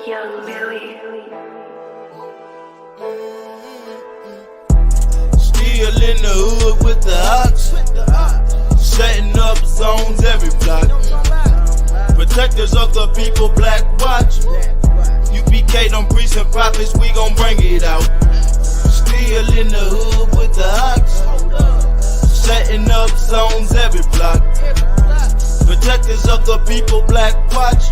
Young Billy. Still in the hood with the ox, setting up zones every block. Protectors of the people, Black Watch. UPK, them priests and prophets, we gon' bring it out. Still in the hood with the ox, setting up zones every block. Protectors of the people, Black Watch.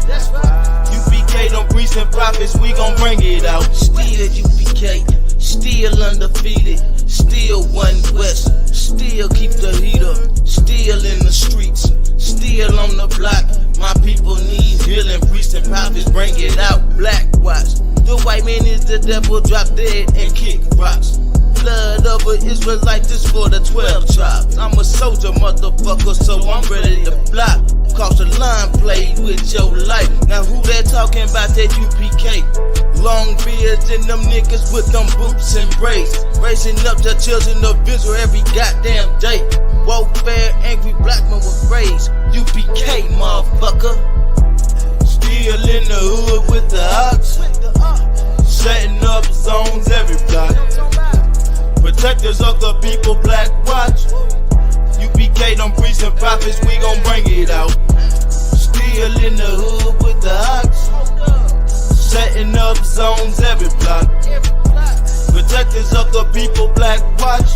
UPK, them priests and prophets, we gon' bring it out. Still UPK, still undefeated, still One West, still keep the heat up, still in the streets, still on the block. My people need healing, priests and prophets, bring it out. Black Watch. The white man is the devil, drop dead and kick rocks. Blood of an Israelite, this for the 12 tribes. I'm a soldier, motherfucker, so I'm ready to block. Cause the line played with your life. Now who they talking about that UPK? Long beards and them niggas with them boots and braids, raising up the children of Israel every goddamn day. Warfare, angry black men with rage. UPK, motherfucker. Still in the hood with the ox, setting up zones every block. Protectors of the people, Black Watch. UPK, them priests and prophets, we gon' bring it out. Still in the hood with the ox, setting up zones every block. Protectors of the people, Black Watch.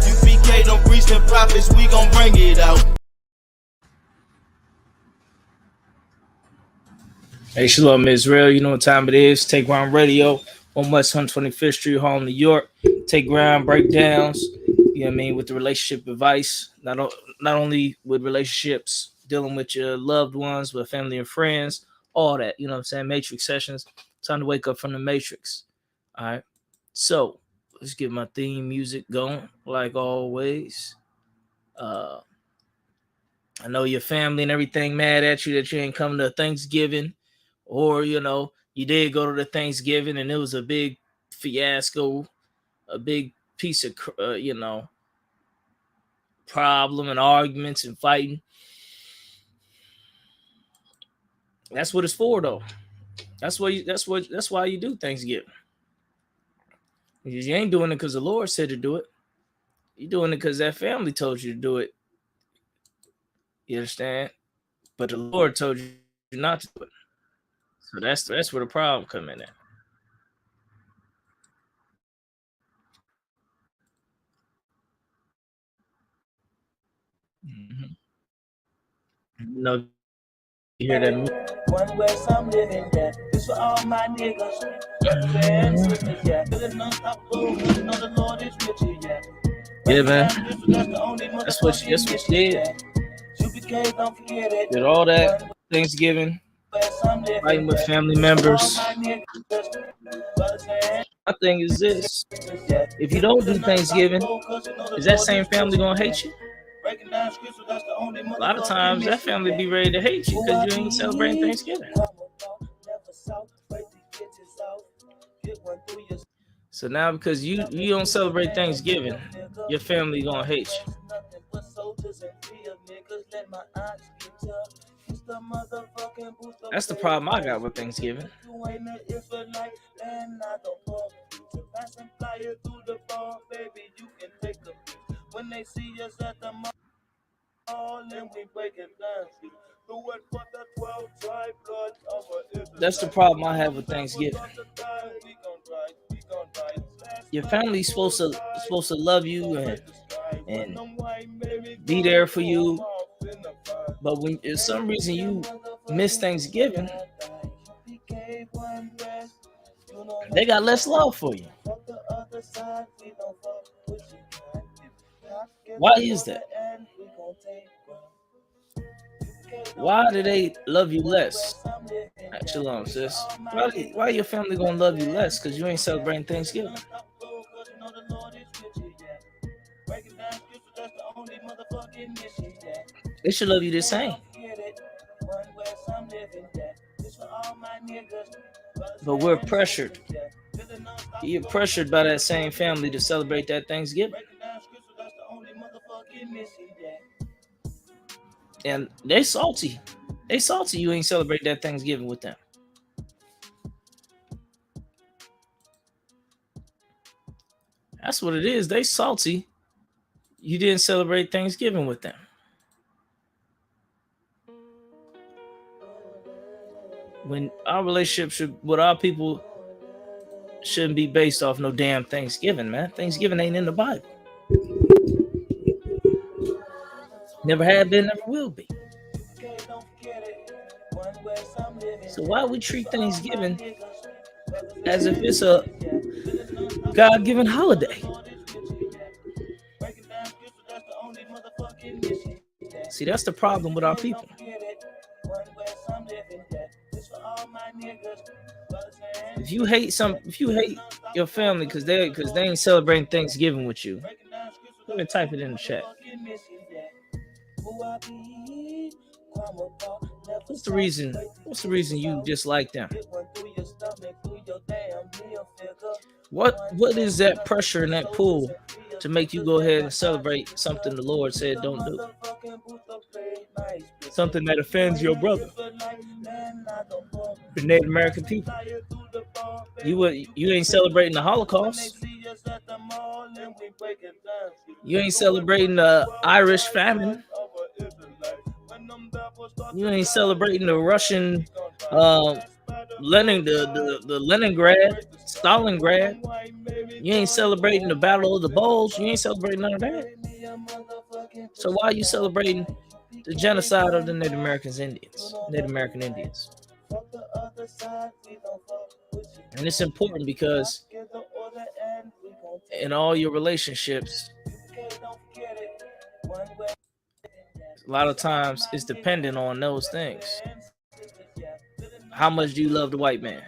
UPK, them priests and prophets, we gon' bring it out. Hey, Shalom Israel, you know what time it is. Take Ground Radio on West 125th Street, Harlem, New York. Take Ground breakdowns, you know what I mean, with the relationship advice, not only with relationships, dealing with your loved ones, with family and friends, all that, you know what I'm saying, Matrix sessions. Time to wake up from the Matrix. All right, so let's get my theme music going, like always. I know your family and everything mad at you that you ain't come to Thanksgiving. Or, you know, you did go to the Thanksgiving and it was a big fiasco, a big piece of, problem and arguments and fighting. That's what it's for, though. That's why you do Thanksgiving. You ain't doing it because the Lord said to do it. You're doing it because that family told you to do it. You understand? But the Lord told you not to do it. So that's where the problem come in at. Mm-hmm. You know, you hear that? One West, I'm living, yeah. This for all my niggas. Yeah. Know the Lord is with you, yeah. Yeah, man. That's what you did. Did all that Thanksgiving, fighting with family members. My thing is this: if you don't do Thanksgiving, is that same family gonna hate you? A lot of times, that family be ready to hate you because you ain't celebrating Thanksgiving. So now, because you don't celebrate Thanksgiving, your family gonna hate you. That's the problem I got with Thanksgiving. When they see us at the mall and we break it down. That's the problem I have with Thanksgiving. Your family's supposed to love you and be there for you, but when for some reason you miss Thanksgiving, they got less love for you. Why is that? Why do they love you less? Shalom, sis. Why your family gonna love you less? Because you ain't celebrating Thanksgiving. They should love you the same. But we're pressured. You're pressured by that same family to celebrate that Thanksgiving. And they salty. They salty you ain't celebrate that Thanksgiving with them. That's what it is. They salty. You didn't celebrate Thanksgiving with them. When our relationship with our people shouldn't be based off no damn Thanksgiving, man. Thanksgiving ain't in the Bible. Never have been, never will be. So why we treat Thanksgiving as if it's a God-given holiday? See, that's the problem with our people. If you hate your family because they ain't celebrating Thanksgiving with you, let me type it in the chat. What's the reason? What's the reason you dislike them? What is that pressure and that pull to make you go ahead and celebrate something the Lord said don't do? Something that offends your brother, the Native American people. You ain't celebrating the Holocaust. You ain't celebrating the Irish famine. You ain't celebrating the Russian the Leningrad, Stalingrad. You ain't celebrating the Battle of the Bulge. You ain't celebrating none of that. So why are you celebrating the genocide of the Native American Indians? And it's important because in all your relationships, a lot of times it's dependent on those things. How much do you love the white man?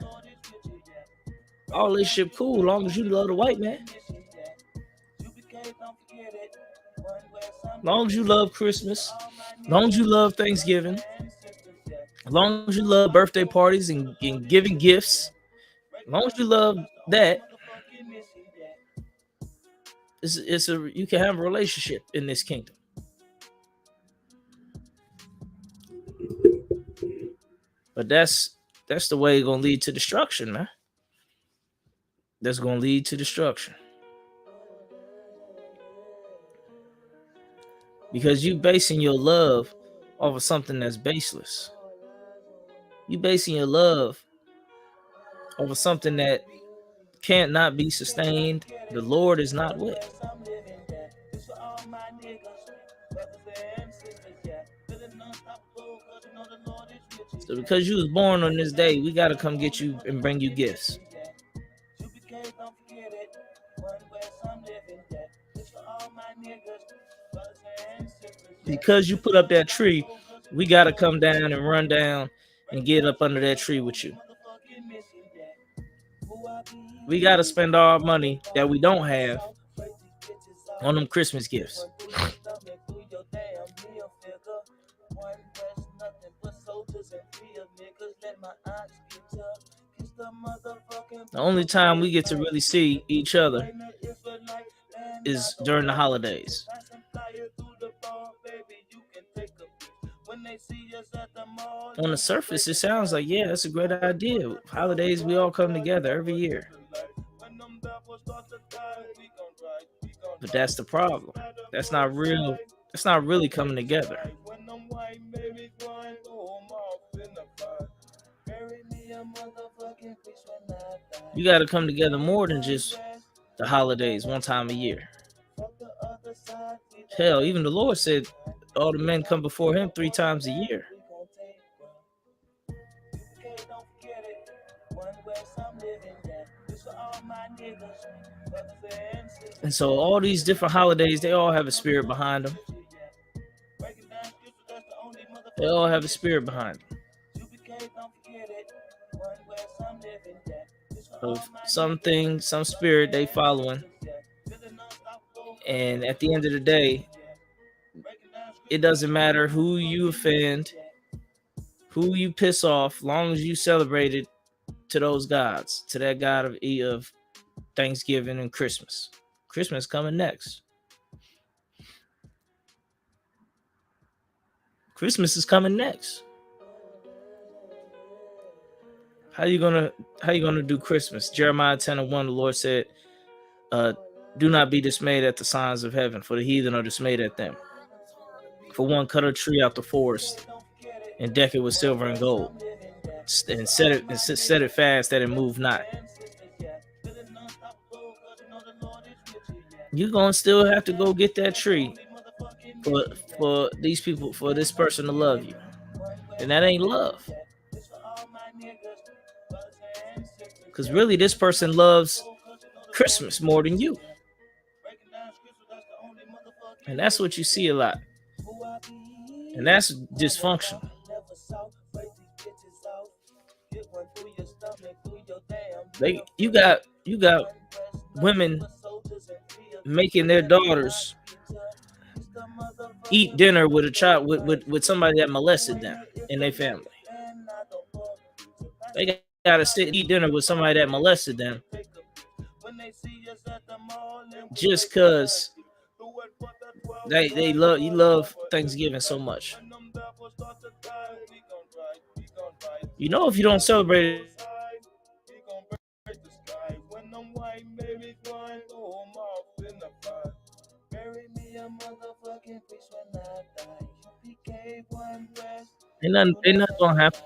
Our relationship cool as long as you love the white man. As long as you love Christmas, as long as you love Thanksgiving, as long as you love birthday parties and giving gifts, as long as you love that, you can have a relationship in this kingdom. But that's the way it's gonna lead to destruction, man. That's gonna lead to destruction. Because you basing your love off of something that's baseless. You basing your love off of something that can't not be sustained. The Lord is not with. So because you was born on this day, we got to come get you and bring you gifts. Because you put up that tree, we got to come down and run down and get up under that tree with you. We got to spend our money that we don't have on them Christmas gifts. The only time we get to really see each other is during the holidays. On the surface, it sounds like, yeah, that's a great idea. Holidays, we all come together every year. But that's the problem. That's not real. That's not really coming together. You got to come together more than just the holidays one time a year. Hell, even the Lord said all the men come before him 3 times a year. And so all these different holidays, they all have a spirit behind them. They all have a spirit behind them. Of something, some spirit they following. And at the end of the day, it doesn't matter who you offend, who you piss off, long as you celebrate it to those gods, to that God of Thanksgiving and Christmas. Christmas coming next. Christmas is coming next. How you gonna do Christmas? Jeremiah 10:1, the Lord said, Do not be dismayed at the signs of heaven, for the heathen are dismayed at them. For one, cut a tree out the forest and deck it with silver and gold, and set it fast that it move not. You're gonna still have to go get that tree for these people, for this person to love you, and that ain't love. Because really, this person loves Christmas more than you, and that's what you see a lot, and that's dysfunctional. You got women making their daughters eat dinner with a child with somebody that molested them in their family. They gotta sit and eat dinner with somebody that molested them just because they love Thanksgiving so much. You know, if you don't celebrate it, ain't nothing gonna happen.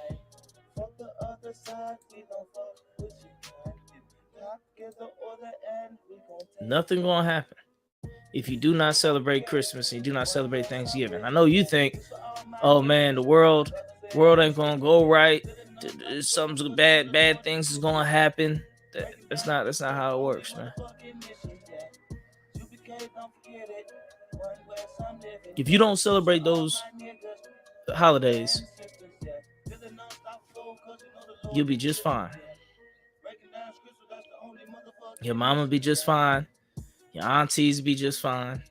Nothing gonna happen if you do not celebrate Christmas and you do not celebrate Thanksgiving. I know you think, oh man, the world ain't gonna go right. Some bad things is gonna happen. That's not how it works, man. If you don't celebrate those holidays, you'll be just fine. Your mama be just fine. Your aunties be just fine.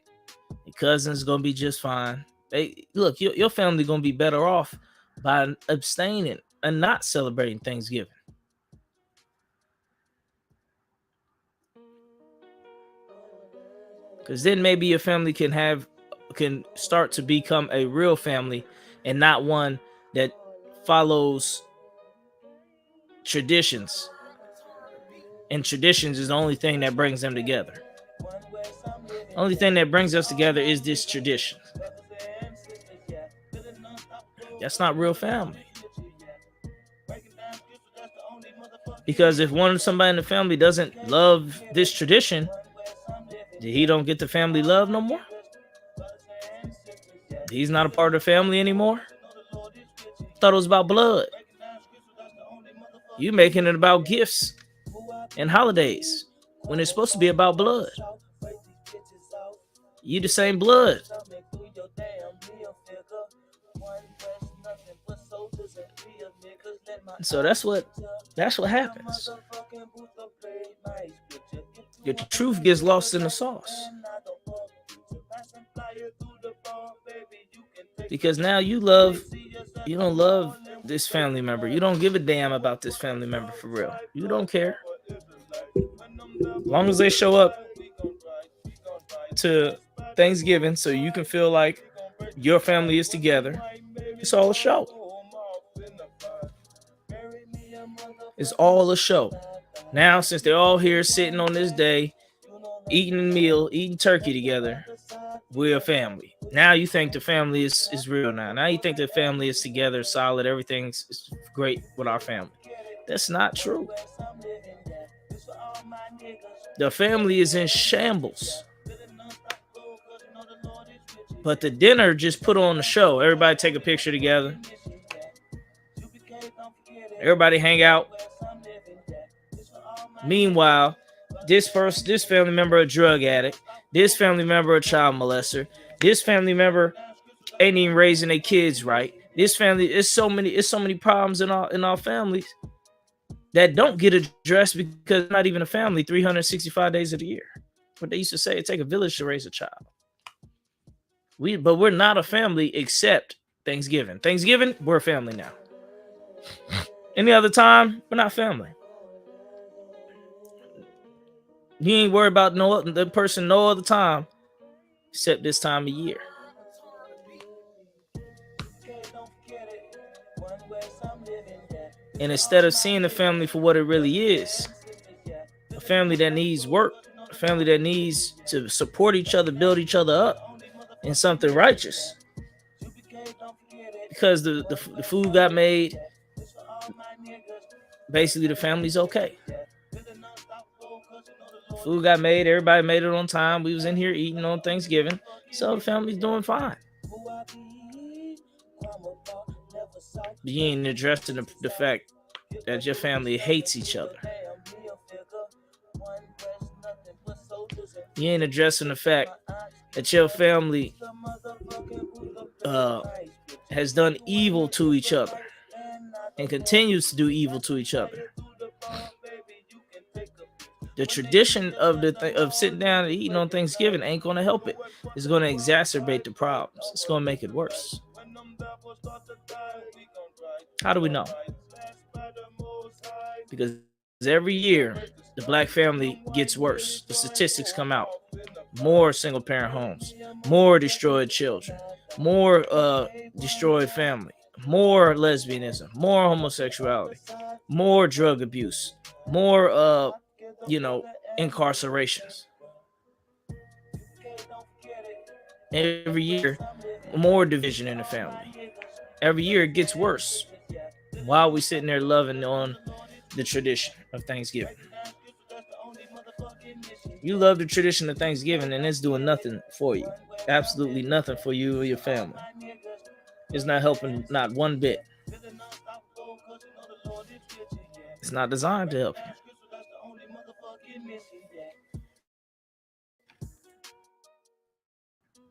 Your cousins gonna be just fine. Your family gonna be better off by abstaining and not celebrating Thanksgiving. Because then maybe your family can start to become a real family and not one that follows traditions. And traditions is the only thing that brings them together. The only thing that brings us together is this tradition. That's not real family. Because if somebody in the family doesn't love this tradition, then he don't get the family love no more. He's not a part of the family anymore. Thought it was about blood. You making it about gifts and holidays when it's supposed to be about blood. You the same blood. So that's what happens. The truth gets lost in the sauce. Because now you don't love this family member. You don't give a damn about this family member for real. You don't care. As long as they show up to Thanksgiving so you can feel like your family is together, it's all a show. It's all a show. Now, since they're all here sitting on this day, eating turkey together, we're a family. Now you think the family is real now. Now you think the family is together, solid, everything's great with our family. That's not true. The family is in shambles. But the dinner just put on the show. Everybody take a picture together. Everybody hang out. Meanwhile, this family member a drug addict. This family member a child molester. This family member ain't even raising their kids right. This family, it's so many problems in our families that don't get addressed because it's not even a family 365 days of the year. What they used to say, it take a village to raise a child. But we're not a family except Thanksgiving. Thanksgiving, we're a family now. Any other time, we're not family. You ain't worried about the person no other time except this time of year. And instead of seeing the family for what it really is, a family that needs work, a family that needs to support each other, build each other up in something righteous. Because the food got made, basically the family's okay. Food got made, everybody made it on time. We was in here eating on Thanksgiving, so the family's doing fine. You ain't addressing the fact that your family hates each other. You ain't addressing the fact that your family has done evil to each other and continues to do evil to each other. The tradition of sitting down and eating on Thanksgiving ain't going to help it. It's going to exacerbate the problems. It's going to make it worse. How do we know? Because every year the black family gets worse. The statistics come out. More single parent homes, more destroyed children, more destroyed family, more lesbianism, more homosexuality, more drug abuse, more incarcerations. Every year, more division in the family. Every year it gets worse. While we sitting there loving on the tradition of Thanksgiving. You love the tradition of Thanksgiving and it's doing nothing for you. Absolutely nothing for you or your family. It's not helping, not one bit. It's not designed to help you.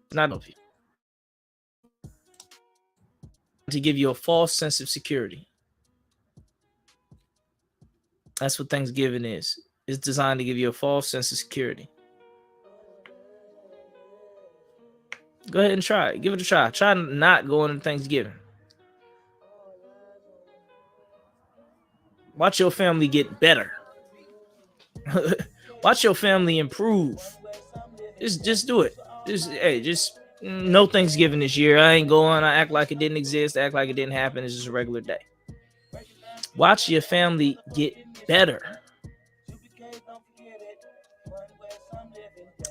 It's not help you. To give you a false sense of security. That's what Thanksgiving is. It's designed to give you a false sense of security. Go ahead and try it. Give it a try. Try not going to Thanksgiving. Watch your family get better. Watch your family improve. Just do it. Just no Thanksgiving this year. I ain't going. I act like it didn't exist. Act like it didn't happen. It's just a regular day. Watch your family get better.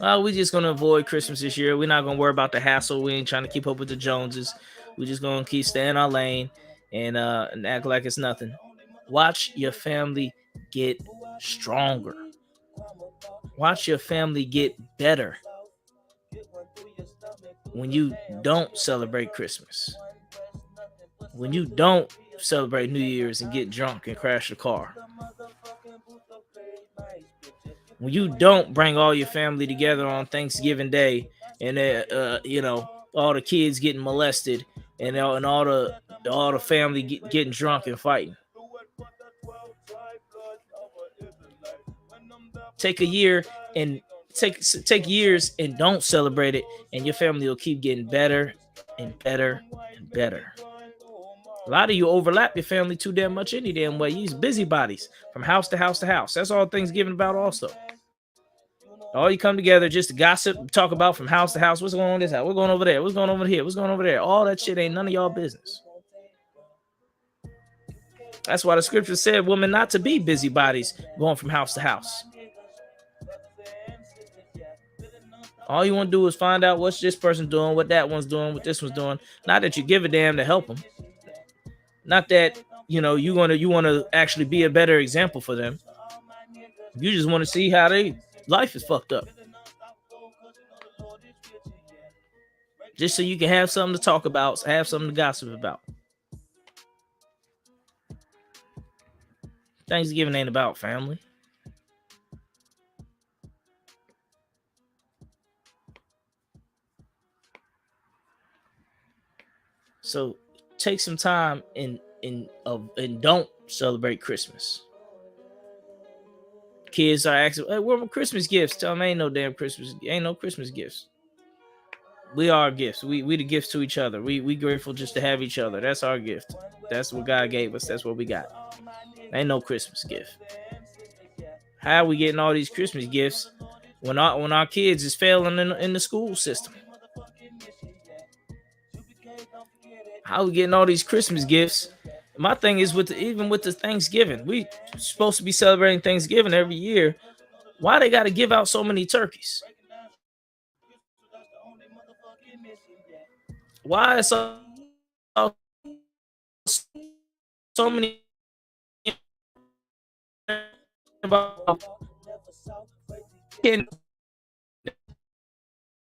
We're just going to avoid Christmas this year. We're not going to worry about the hassle. We ain't trying to keep up with the Joneses. We're just going to keep staying our lane and act like it's nothing. Watch your family get stronger. Watch your family get better when you don't celebrate Christmas. When you don't celebrate New Year's and get drunk and crash the car. When you don't bring all your family together on Thanksgiving Day and all the kids getting molested and all the family getting drunk and fighting. Take a year and take years and don't celebrate it, and your family will keep getting better and better and better. A lot of you overlap your family too damn much any damn way. You're busybodies from house to house to house. That's all Thanksgiving about also. All you come together just to gossip, talk about from house to house. What's going on in this house? What's going over there? What's going over here? What's going over there? All that shit ain't none of y'all business. That's why the scripture said women not to be busybodies going from house to house. All you want to do is find out what's this person doing, what that one's doing, what this one's doing. Not that you give a damn to help them. Not that, you want to actually be a better example for them. You just want to see how they life is fucked up. Just so you can have something to talk about, have something to gossip about. Thanksgiving ain't about family. So take some time and don't celebrate Christmas. Kids are asking, hey, where are my Christmas gifts? Tell them ain't no damn Christmas. Ain't no Christmas gifts. We are gifts. We the gifts to each other. We grateful just to have each other. That's our gift. That's what God gave us. That's what we got. Ain't no Christmas gift. How are we getting all these Christmas gifts when our kids is failing in the school system? How are we getting all these Christmas gifts? My thing is even with the Thanksgiving, we supposed to be celebrating Thanksgiving every year. Why they got to give out so many turkeys? Why is so many about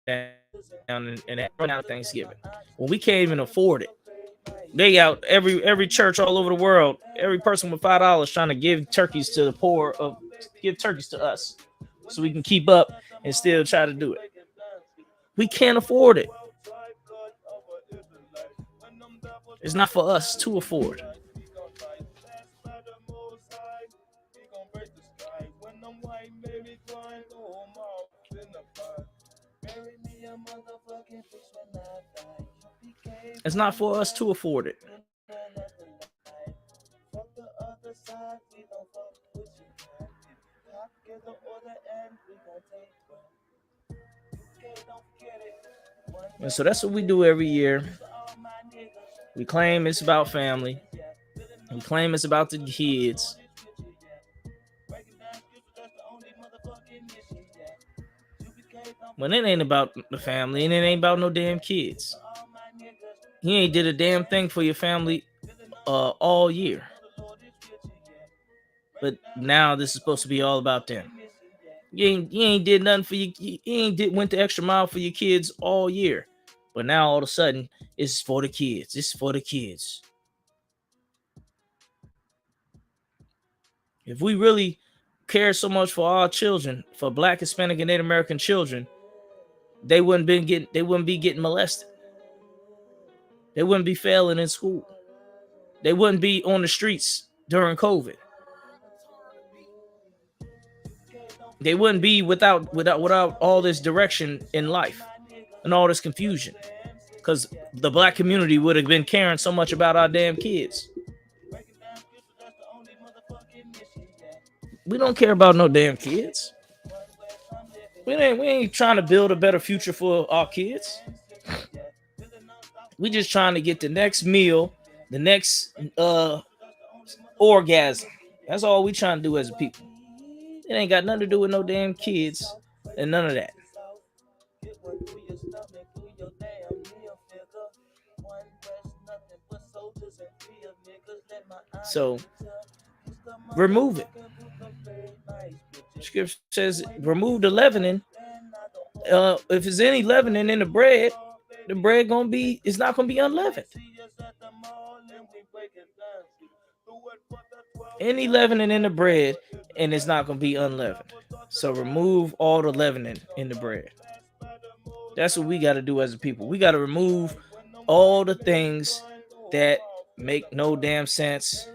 down and out Thanksgiving when we can't even afford it? They out every church all over the world. Every person with $5 trying to give turkeys to the poor, give turkeys to us, so we can keep up and still try to do it. We can't afford it. It's not for us to afford. It's not for us to afford it. And so that's what we do every year. We claim it's about family. We claim it's about the kids. When it ain't about the family and it ain't about no damn kids. He ain't did a damn thing for your family all year. But now this is supposed to be all about them. You ain't did nothing for you ain't went the extra mile for your kids all year. But now all of a sudden it's for the kids. It's for the kids. If we really care so much for our children, for Black, Hispanic, and Native American children, they wouldn't be getting molested. They wouldn't be failing in school. They wouldn't be on the streets during COVID. They wouldn't be without all this direction in life and all this confusion, because the Black community would have been caring so much about our damn kids. We don't care about no damn kids. We ain't trying to build a better future for our kids. We just trying to get the next meal, the next orgasm. That's all we trying to do as a people. It ain't got nothing to do with no damn kids and none of that. So remove it. Scripture says remove the leavening. If there's any leavening in the bread it's not gonna be unleavened. Any leavening in the bread and it's not gonna be unleavened. So remove all the leavening in the bread. That's what we got to do as a people. We got to remove all the things that make no damn sense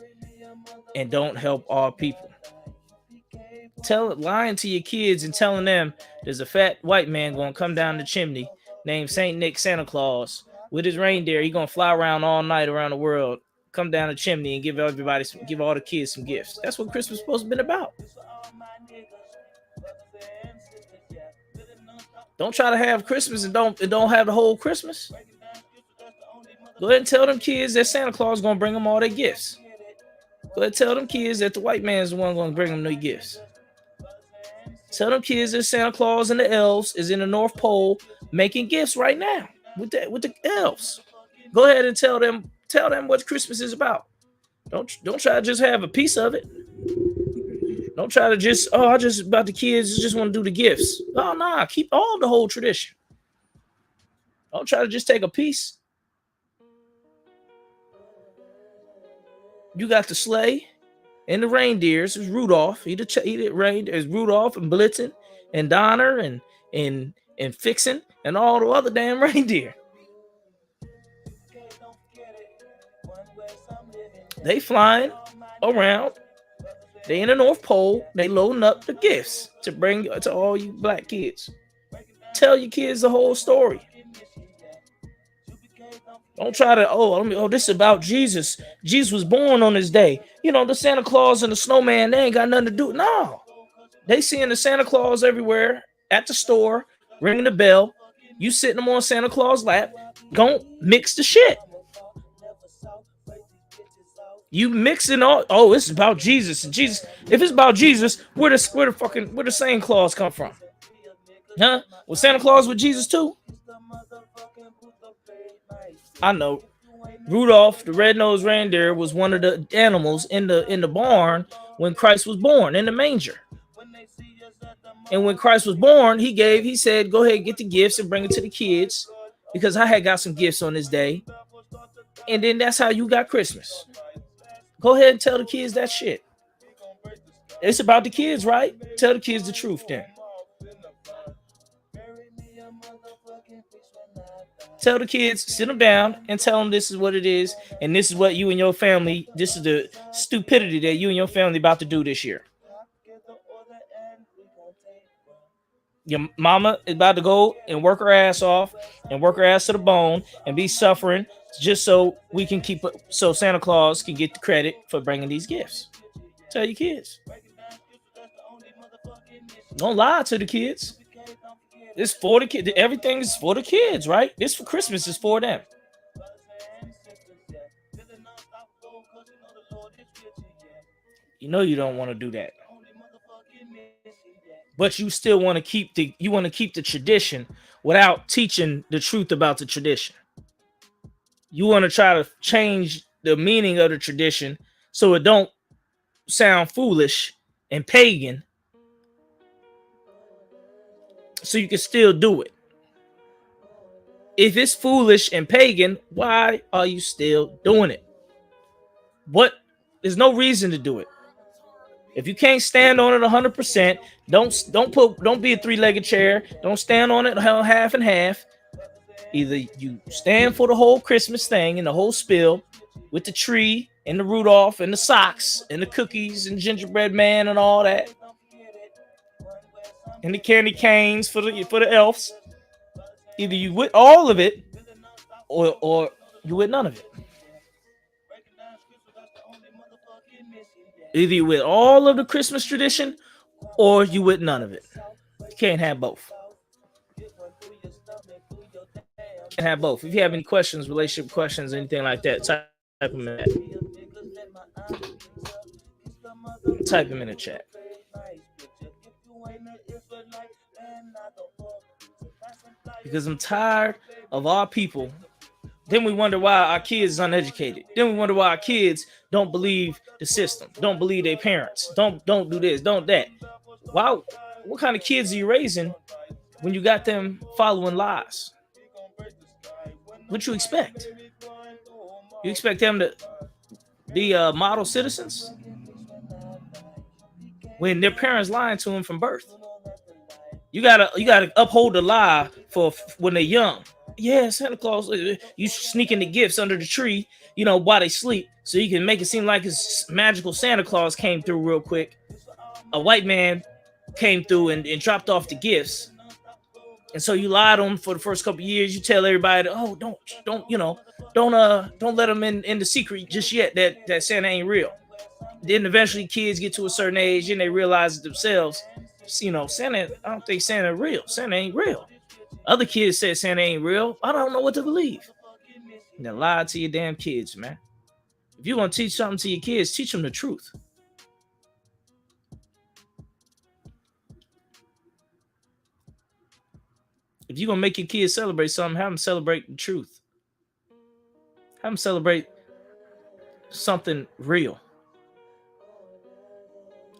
and don't help our people. Lying to your kids and telling them there's a fat white man going to come down the chimney named Saint Nick Santa Claus with his reindeer. He's going to fly around all night around the world, come down the chimney and give all the kids some gifts. That's what Christmas is supposed to be about. Don't try to have Christmas and don't have the whole Christmas. Go ahead and tell them kids that Santa Claus is going to bring them all their gifts. Go ahead and tell them kids that the white man is the one going to bring them their gifts. Tell them kids that Santa Claus and the elves is in the North Pole making gifts right now with the elves. Go ahead and tell them what Christmas is about. Don't try to just have a piece of it. Don't try to just, I just about the kids just want to do the gifts. Oh, nah, keep all the whole tradition. Don't try to just take a piece. You got the sleigh and the reindeers. It's Rudolph. He did rain. There's Rudolph and Blitzen and Donner and Fixin' and all the other damn reindeer. They flying around. They in the North Pole. They loading up the gifts to bring to all you black kids. Tell your kids the whole story. Don't try to, this is about Jesus. Jesus was born on this day. You know, the Santa Claus and the snowman, they ain't got nothing to do. No. They seeing the Santa Claus everywhere at the store, ringing the bell. You sitting them on Santa Claus' lap. Don't mix the shit. You mixing all. Oh, it's about Jesus. Jesus. If it's about Jesus, where the Santa Claus come from? Huh? Was Santa Claus with Jesus too? I know. Rudolph, the red-nosed reindeer, was one of the animals in the barn when Christ was born in the manger. And when Christ was born, he said, "Go ahead, get the gifts and bring it to the kids, because I had got some gifts on this day." And then that's how you got Christmas. Go ahead and tell the kids that shit. It's about the kids, right? Tell the kids the truth then. Tell the kids, sit them down and tell them this is what it is, and this is what you and your family, this is the stupidity that you and your family about to do this year. Your mama is about to go and work her ass off and work her ass to the bone and be suffering just so we can keep it, so Santa Claus can get the credit for bringing these gifts. Tell your kids. Don't lie to the kids. It's for the kids. Everything's for the kids, right? This for Christmas is for them. You know you don't want to do that. But you still want to keep the tradition without teaching the truth about the tradition. You want to try to change the meaning of the tradition so it don't sound foolish and pagan, so you can still do it. If it's foolish and pagan, why are you still doing it? There's no reason to do it. If you can't stand on it 100%, don't be a three-legged chair. Don't stand on it half and half. Either you stand for the whole Christmas thing and the whole spill with the tree and the Rudolph and the socks and the cookies and gingerbread man and all that, and the candy canes for the elves. Either you with all of it or you with none of it. Either you with all of the Christmas tradition or you with none of it. You can't have both. You can't have both. If you have any questions, relationship questions, anything like that, type them in the chat. Because I'm tired of our people. Then we wonder why our kids is uneducated. Then we wonder why our kids don't believe the system, don't believe their parents, don't do this, don't that. Wow, what kind of kids are you raising when you got them following lies? What you expect? You expect them to be model citizens when their parents lying to them from birth? You gotta uphold the lie for when they're young. Yeah, Santa Claus, you sneaking the gifts under the tree, while they sleep, so you can make it seem like his magical Santa Claus came through real quick. A white man came through and dropped off the gifts, and so you lied to them for the first couple of years. You tell everybody, oh, don't let them in the secret just yet that Santa ain't real. Then eventually kids get to a certain age and they realize it themselves. Santa, I don't think Santa real. Santa ain't real. Other kids said Santa ain't real. I don't know what to believe. Now lie to your damn kids, man. If you're going to teach something to your kids, teach them the truth. If you're going to make your kids celebrate something, have them celebrate the truth. Have them celebrate something real.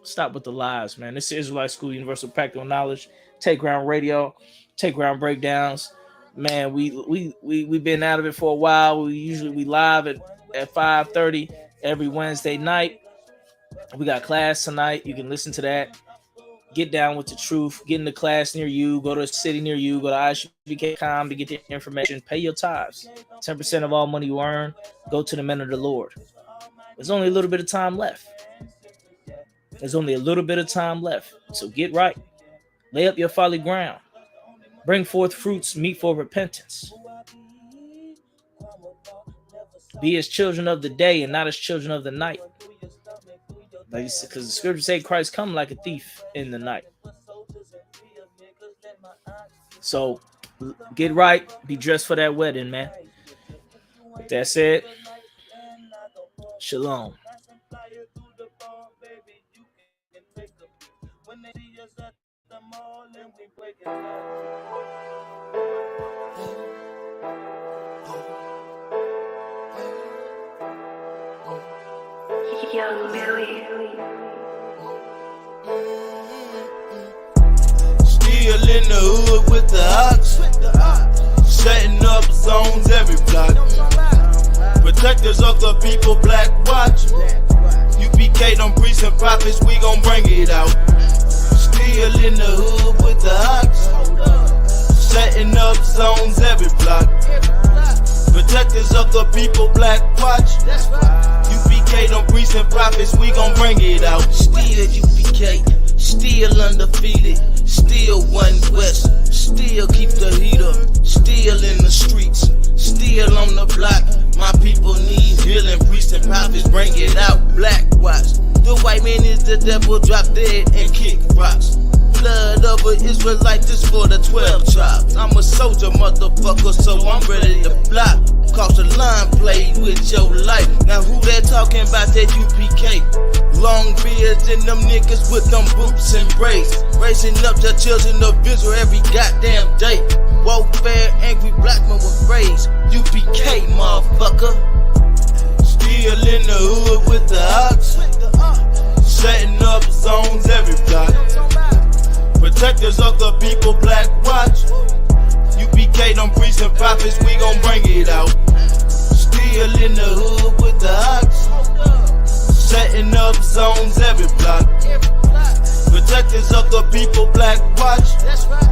Stop with the lies, man. This is Israelite School, Universal Practical Knowledge. Take Ground Radio. Take Ground Breakdowns. Man, we've been out of it for a while. We live at 5:30 every Wednesday night. We got class tonight. You can listen to that. Get down with the truth. Get in the class near you. Go to a city near you. Go to ISUBK.com to get the information. Pay your tithes. 10% of all money you earn, go to the men of the Lord. There's only a little bit of time left. So get right. Lay up your folly ground. Bring forth fruits meet for repentance. Be as children of the day and not as children of the night. Because the scriptures say Christ come like a thief in the night. So get right. Be dressed for that wedding, man. With that said, Shalom. When they see us at the mall and we break it down. Young Billy. Still in the hood with the ox, setting up zones every block. Protectors of the people, Black Watch. UPK, them priests and prophets, we gon' bring it out. Still in the hood with the ox, setting up zones every block. Protectors of the people, Black Watch. UPK, them priests and prophets, we gon' bring it out. Still UPK, still undefeated, still one West, still keep the heat up, still in the streets, still on the block. My people need healing, priests and prophets, bring it out. Black Watch. The white man is the devil, drop dead and kick rocks. Blood of an Israelite, this for the 12 tribes. I'm a soldier, motherfucker, so I'm ready to block. Cross the line, play with your life. Now who they talking about that UPK? Long beards and them niggas with them boots and braids, raising up the children of Israel every goddamn day. Warfare, angry black men with rage. UPK, motherfucker. Still in the hood with the ox, setting up zones every block. Protectors of the people, Black Watch. UPK, them priests and prophets, we gon' bring it out. Still in the hood with the ox, setting up zones every block. Protectors of the people, Black Watch.